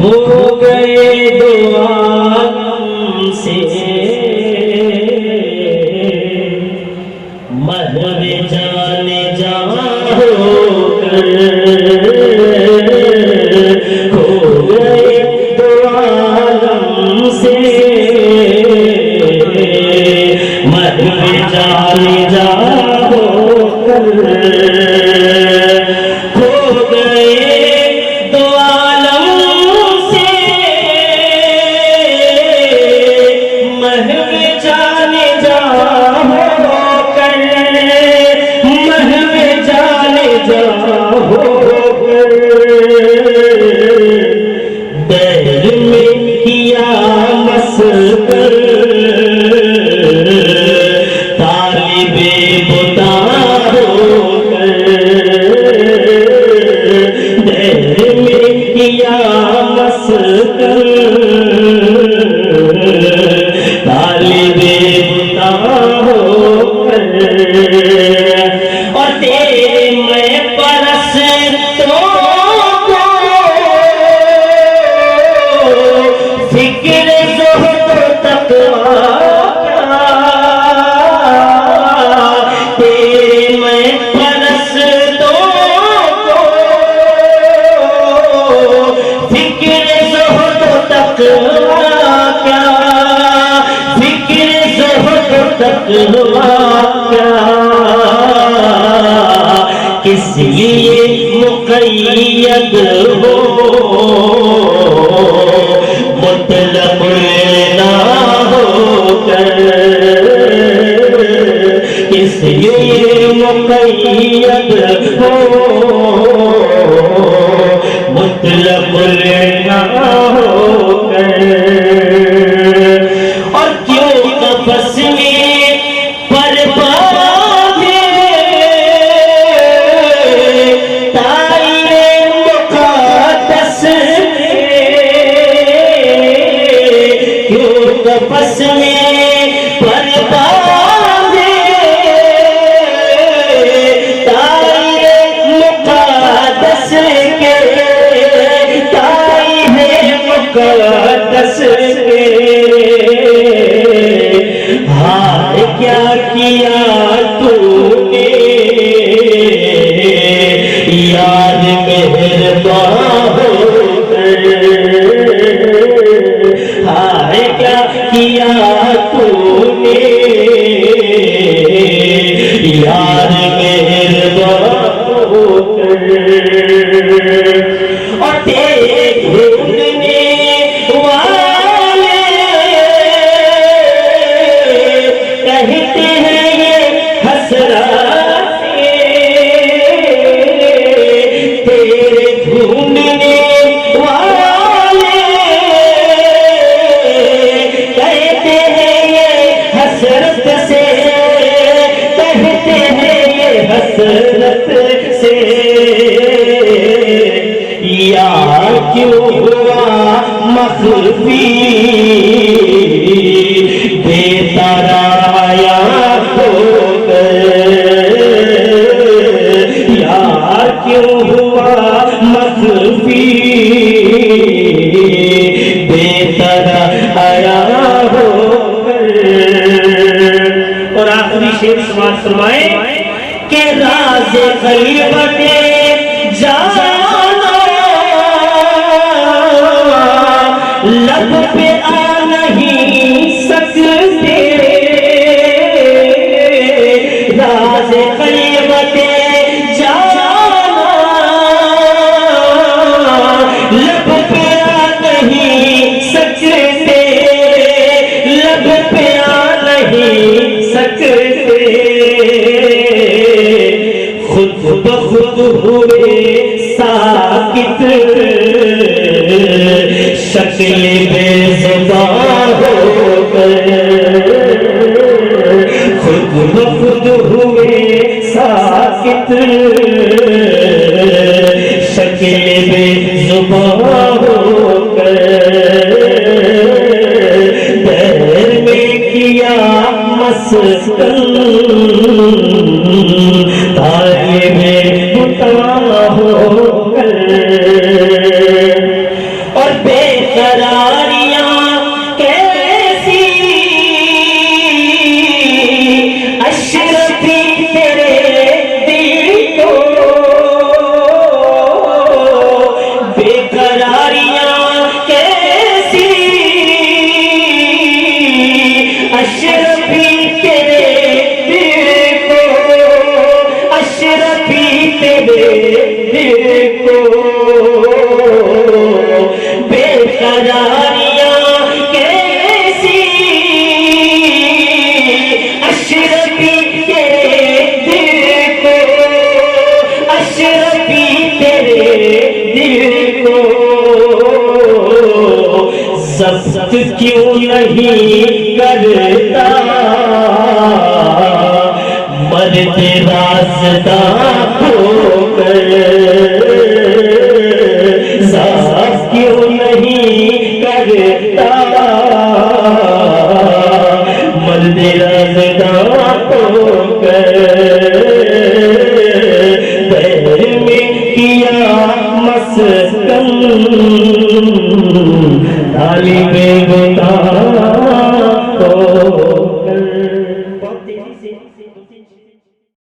खो गए दो आलम से महवे जाने जा होकर, खो गए दो आलम से महवे जाने जा होकर, खो गए दो आलम से महवे जाने जा होकर, महवे जाने जा होकर, दैर में किया मस्कर तालिबे बुता होकर, दैर में किया मस्कर तालिबे बुता होकर, और तेरे मैं परस्तों को फिक्र ज़ुहद तक़वा क्या, तेरे मैं परस्तों को फिक्र ज़ुहद तक़वा क्या, फिक्र ज़ुहद तक़वा क्या, किस लिए मुक़य्यद हो मुतलब ना होकर, किस लिए मुक़य्यद हो मुतलब ना होकर, और क्यों कफ़स में पर बांधे ताईरे मुक़द्दस में, क्यों कफ़स में पर बांधे ताईरे मुक़द्दस के, ताईरे मुक़द्दस के, हाय क्या किया तूने यार मेहरबान होकर, हाय क्या किया तूने यार मेहरबान होकर, और तेरे ढूंढने वाले कहते हैं ये हसरत तेरे ढूंढने वाले कहते हैं ये हसरत से, कहते हैं ये हसरत से, यार क्यों हुआ मखफी बेतराया होकर, यार क्यों हुआ मखफी बेतराया होकर, और आखिरी शेर समाज फरमाए के राज़ ग़ैबते जाना लब पे आ नहीं सकते, राज़ ग़ैबते जाना लब पे आ नहीं सकते, लब पे आ नहीं सकते, खुद ब खुद हुए साकित शक्ल बेज़ुबान होकर, खुद ब खुद हुए साकित शक्ल बेज़ुबान होकर, दैर में किया मस्कर तालिबे बुता होकर, और दिल को जब्त क्यों नहीं करता, मर्द रास्ता होकर साफ क्यों नहीं करता, मर्द रास्ता होकर पैर में किया मस्कन तालिबे